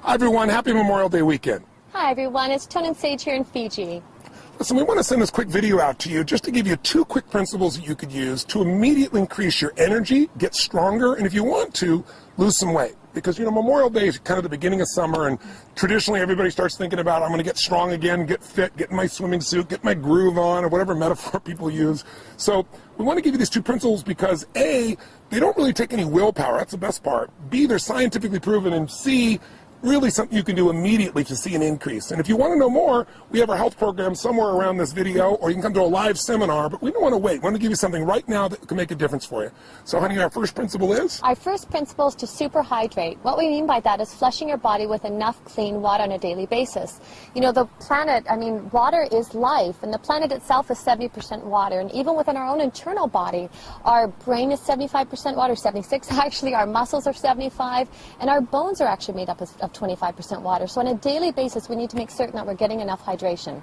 Hi everyone, happy Memorial Day weekend. Hi everyone, it's Tone and Sage here in Fiji. Listen, we want to send this quick video out to you just to give you 2 quick principles that you could use to immediately increase your energy, get stronger, and if you want to, lose some weight. Because, you know, Memorial Day is kind of the beginning of summer, and traditionally everybody starts thinking about, I'm going to get strong again, get fit, get in my swimming suit, get my groove on, or whatever metaphor people use. So we want to give you these 2 principles because A, they don't really take any willpower, that's the best part. B, they're scientifically proven, and C, really something you can do immediately to see an increase. And if you want to know more, we have our health program somewhere around this video, or you can come to a live seminar, but we don't want to wait. We want to give you something right now that can make a difference for you. So honey, our first principle is? Our first principle is to super hydrate. What we mean by that is flushing your body with enough clean water on a daily basis. You know, the planet, I mean, water is life, and the planet itself is 70% water, and even within our own internal body, our brain is 75% water, 76 actually, our muscles are 75, and our bones are actually made up of 25% water. So on a daily basis, we need to make certain that we're getting enough hydration.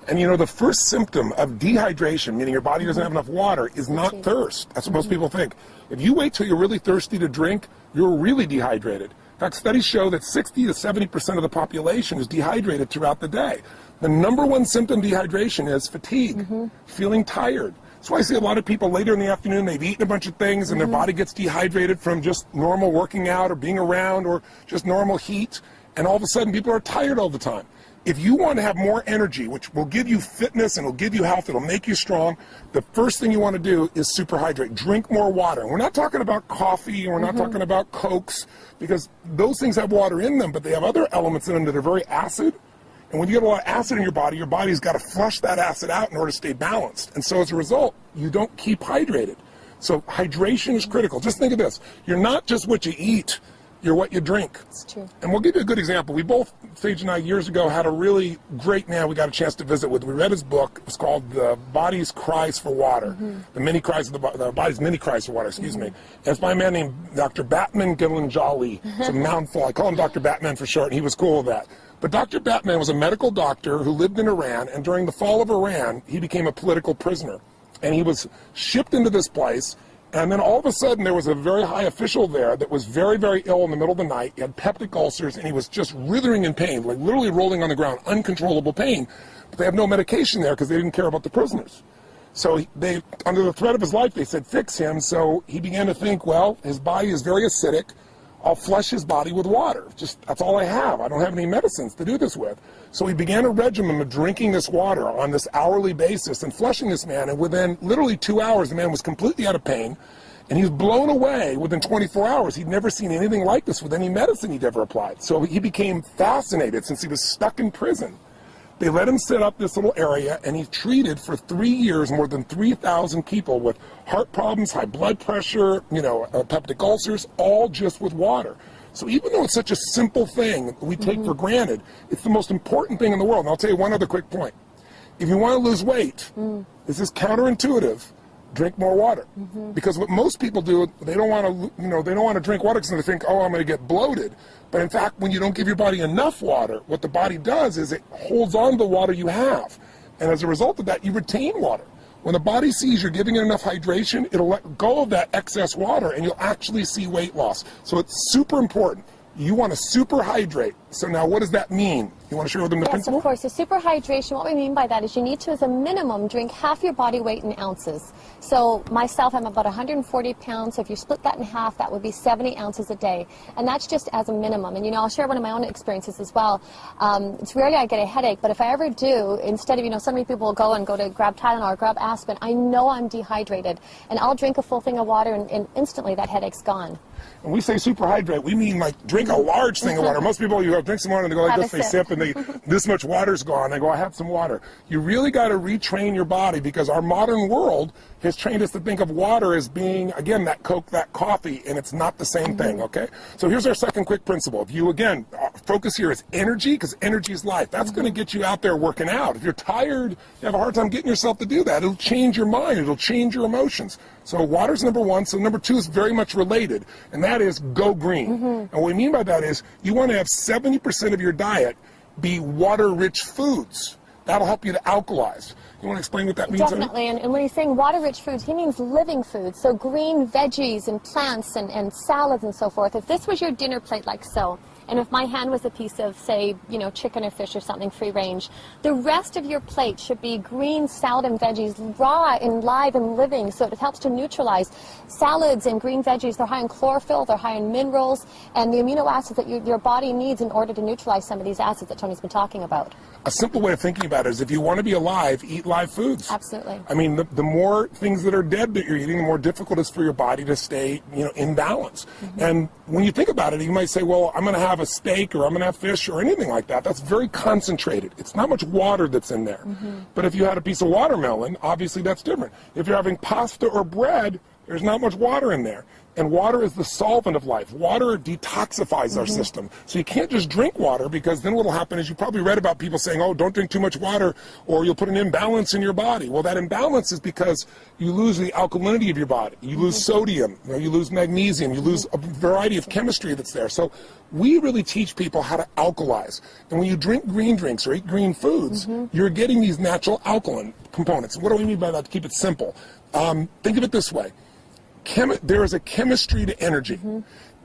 And you know, the first symptom of dehydration, meaning your body doesn't have enough water, is not thirst. That's what most people think. If you wait till you're really thirsty to drink, you're really dehydrated. In fact, studies show that 60 to 70% of the population is dehydrated throughout the day. The #1 symptom of dehydration is fatigue, feeling tired. So I see a lot of people later in the afternoon, they've eaten a bunch of things and their body gets dehydrated from just normal working out or being around or just normal heat. And all of a sudden people are tired all the time. If you want to have more energy, which will give you fitness and will give you health, it'll make you strong, the first thing you want to do is super hydrate. Drink more water. And we're not talking about coffee and we're not talking about Cokes, because those things have water in them, but they have other elements in them that are very acid. And when you get a lot of acid in your body's got to flush that acid out in order to stay balanced. And so as a result, you don't keep hydrated. So hydration is critical. Just think of this. You're not just what you eat, you're what you drink. It's true. And we'll give you a good example. We both, Sage and I, years ago, had a really great man we got a chance to visit with. We read his book. It was called The Body's Cries for Water. The Body's Many Cries for Water, excuse me. And it's by a man named Dr. Batman Gilanjali. It's a mouthful. I call him Dr. Batman for short, and he was cool with that. But Dr. Batman was a medical doctor who lived in Iran, and during the fall of Iran, he became a political prisoner. And he was shipped into this place, and then all of a sudden there was a very high official there that was very, very ill in the middle of the night. He had peptic ulcers, and he was just writhing in pain, like literally rolling on the ground, uncontrollable pain. But they have no medication there because they didn't care about the prisoners. So they, under the threat of his life, they said, fix him. So he began to think, well, his body is very acidic. I'll flush his body with water. Just, that's all I have. I don't have any medicines to do this with. So he began a regimen of drinking this water on this hourly basis and flushing this man. And within literally 2 hours, the man was completely out of pain. And he was blown away within 24 hours. He'd never seen anything like this with any medicine he'd ever applied. So he became fascinated since he was stuck in prison. They let him set up this little area, and he treated for 3 years more than 3,000 people with heart problems, high blood pressure, you know, peptic ulcers, all just with water. So even though it's such a simple thing we take for granted, it's the most important thing in the world. And I'll tell you one other quick point. If you want to lose weight, this is counterintuitive. Drink more water, because what most people do, they don't want to, they don't want to drink water because they think, oh, I'm going to get bloated. But in fact, when you don't give your body enough water, what the body does is it holds on to the water you have, and as a result of that, you retain water. When the body sees you're giving it enough hydration, it'll let go of that excess water, and you'll actually see weight loss. So it's super important. You want to super hydrate. So now what does that mean? You want to share with them the principle? Yes, of course. So super hydration, what we mean by that is you need to, as a minimum, drink half your body weight in ounces. So myself, I'm about 140 pounds. So if you split that in half, that would be 70 ounces a day. And that's just as a minimum. And, I'll share one of my own experiences as well. It's rarely I get a headache, but if I ever do, instead of, so many people will go to grab Tylenol or grab aspirin, I know I'm dehydrated. And I'll drink a full thing of water, and instantly that headache's gone. When we say super hydrate, we mean like drink a large thing of water. Most people, you drink some water and they go like this, they sip and this much water's gone. They go, I have some water. You really got to retrain your body, because our modern world has trained us to think of water as being, again, that Coke, that coffee, and it's not the same thing, okay? So here's our second quick principle. If you, again, focus here is energy, because energy is life. That's going to get you out there working out. If you're tired, you have a hard time getting yourself to do that. It'll change your mind. It'll change your emotions. So water's #1. So #2 is very much related, and that is go green. And what we mean by that is you want to have 70% of your diet be water-rich foods. That'll help you to alkalize. You want to explain what that means? Definitely, and when he's saying water-rich foods, he means living foods, so green veggies and plants and salads and so forth. If this was your dinner plate like so, and if my hand was a piece of, say, chicken or fish or something free range, the rest of your plate should be green salad and veggies, raw and live and living, so it helps to neutralize. Salads and green veggies, they're high in chlorophyll, they're high in minerals, and the amino acids that your body needs in order to neutralize some of these acids that Tony's been talking about. A simple way of thinking about it is if you want to be alive, eat live foods. Absolutely. I mean, the more things that are dead that you're eating, the more difficult it is for your body to stay, in balance. And when you think about it, you might say, well, I'm going to have a steak or I'm going to have fish or anything like that. That's very concentrated. It's not much water that's in there. But if you had a piece of watermelon, obviously that's different. If you're having pasta or bread, there's not much water in there. And water is the solvent of life. Water detoxifies our system. So you can't just drink water, because then what will happen is, you probably read about people saying, oh, don't drink too much water or you'll put an imbalance in your body. Well, that imbalance is because you lose the alkalinity of your body. You lose sodium, you lose magnesium, you lose a variety of chemistry that's there. So we really teach people how to alkalize. And when you drink green drinks or eat green foods, you're getting these natural alkaline components. What do we mean by that, to keep it simple? Think of it this way. There is a chemistry to energy.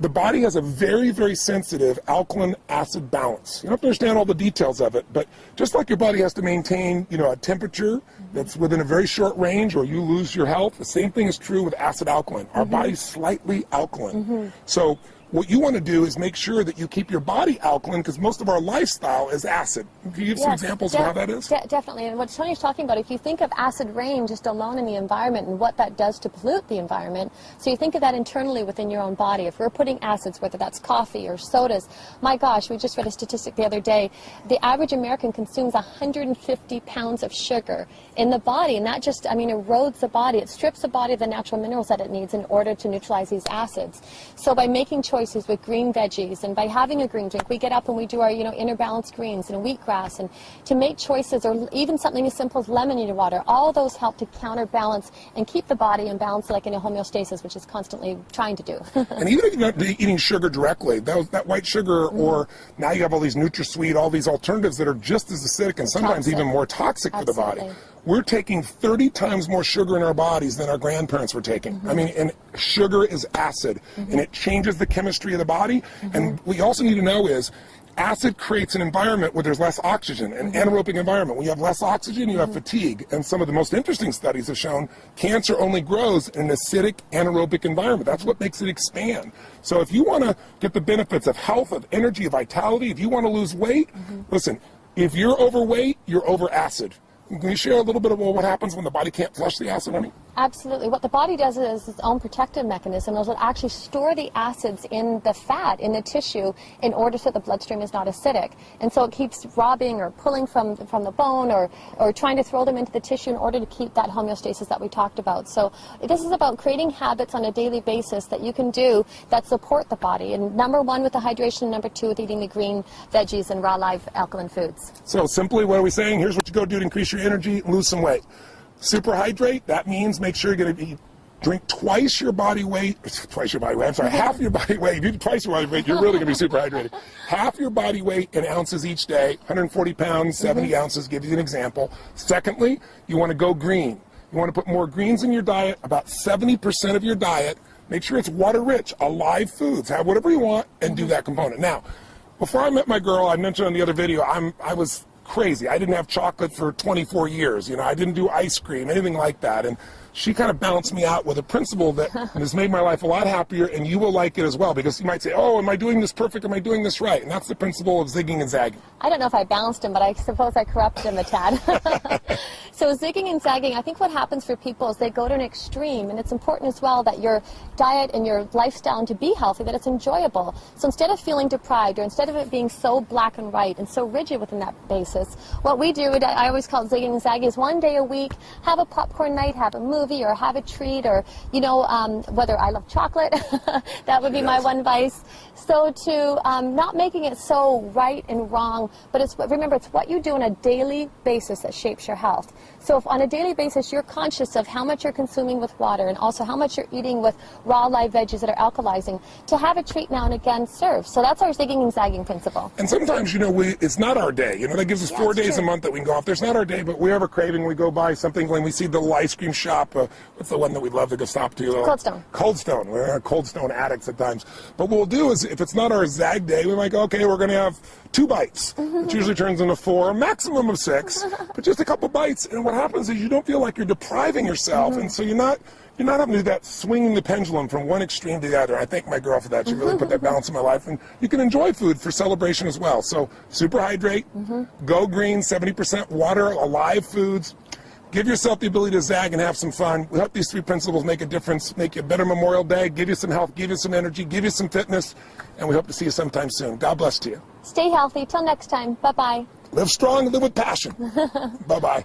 The body has a very, very sensitive alkaline-acid balance. You don't have to understand all the details of it, but just like your body has to maintain, a temperature that's within a very short range, or you lose your health, the same thing is true with acid-alkaline. Our body's slightly alkaline. So what you want to do is make sure that you keep your body alkaline, because most of our lifestyle is acid. Can you give some examples of how that is? Definitely. And what Tony's talking about, if you think of acid rain just alone in the environment and what that does to pollute the environment, so you think of that internally within your own body. If we're putting acids, whether that's coffee or sodas, my gosh, we just read a statistic the other day, the average American consumes 150 pounds of sugar in the body, and that just, erodes the body. It strips the body of the natural minerals that it needs in order to neutralize these acids. So by making choices with green veggies and by having a green drink, we get up and we do our inner balanced greens and wheatgrass, and to make choices, or even something as simple as lemon water, all those help to counterbalance and keep the body in balance, like in a homeostasis, which is constantly trying to do. And even if you're not eating sugar directly, that white sugar, or now you have all these NutraSweet, all these alternatives that are just as acidic and sometimes even more toxic for the body. We're taking 30 times more sugar in our bodies than our grandparents were taking. And sugar is acid, and it changes the chemistry of the body. And what you also need to know is, acid creates an environment where there's less oxygen, an anaerobic environment. When you have less oxygen, you have fatigue. And some of the most interesting studies have shown cancer only grows in an acidic, anaerobic environment. That's what makes it expand. So if you want to get the benefits of health, of energy, of vitality, if you want to lose weight, listen, if you're overweight, you're over acid. Can you share a little bit about what happens when the body can't flush the acid, honey? Absolutely. What the body does is its own protective mechanism. It'll actually store the acids in the fat, in the tissue, in order so the bloodstream is not acidic. And so it keeps robbing or pulling from the bone, or trying to throw them into the tissue in order to keep that homeostasis that we talked about. So this is about creating habits on a daily basis that you can do that support the body. And number one with the hydration, and number two with eating the green veggies and raw live alkaline foods. So simply, what are we saying? Here's what you go do to increase your energy and lose some weight. Superhydrate, that means make sure you're going to drink twice your body weight, half your body weight. If you do twice your body weight, you're really going to be super hydrated. Half your body weight in ounces each day, 140 pounds, 70 ounces, give you an example. Secondly, you want to go green. You want to put more greens in your diet, about 70% of your diet. Make sure it's water-rich, alive foods. Have whatever you want and do that component. Now, before I met my girl, I mentioned on the other video, I was crazy. I didn't have chocolate for 24 years. I didn't do ice cream, anything like that. And she kind of balanced me out with a principle that has made my life a lot happier, and you will like it as well, because you might say, oh, am I doing this perfect? Am I doing this right? And that's the principle of zigging and zagging. I don't know if I balanced him, but I suppose I corrupted him a tad. So zigging and zagging, I think what happens for people is they go to an extreme, and it's important as well that your diet and your lifestyle, and to be healthy, that it's enjoyable. So instead of feeling deprived, or instead of it being so black and white and so rigid within that basis, what we do, I always call it zigging and zagging, is one day a week, have a popcorn night, have a movie, or have a treat, or, whether I love chocolate, that would be my one vice. So to not making it so right and wrong, but remember, it's what you do on a daily basis that shapes your health. So if on a daily basis you're conscious of how much you're consuming with water, and also how much you're eating with raw live veggies that are alkalizing, to have a treat now and again serves. So that's our zigging and zagging principle. And sometimes, it's not our day. That gives us 4 days a month that we can go off. There's not our day, but we have a craving, we go buy something, when we see the little ice cream shop, what's the one that we love to go stop to? Cold Stone. Cold Stone. We're Cold Stone addicts at times. But what we'll do is, if it's not our Zag day, we might go, okay, we're going to have 2 bites, which usually turns into 4, a maximum of 6, but just a couple bites. And what happens is you don't feel like you're depriving yourself, and so you're not having to do that swinging the pendulum from one extreme to the other. I thank my girl for that. She really put that balance in my life. And you can enjoy food for celebration as well. So super hydrate, go green, 70% water, alive foods. Give yourself the ability to zag and have some fun. We hope these 3 principles make a difference, make you a better Memorial Day, give you some health, give you some energy, give you some fitness, and we hope to see you sometime soon. God bless to you. Stay healthy. Till next time. Bye-bye. Live strong and live with passion. Bye-bye.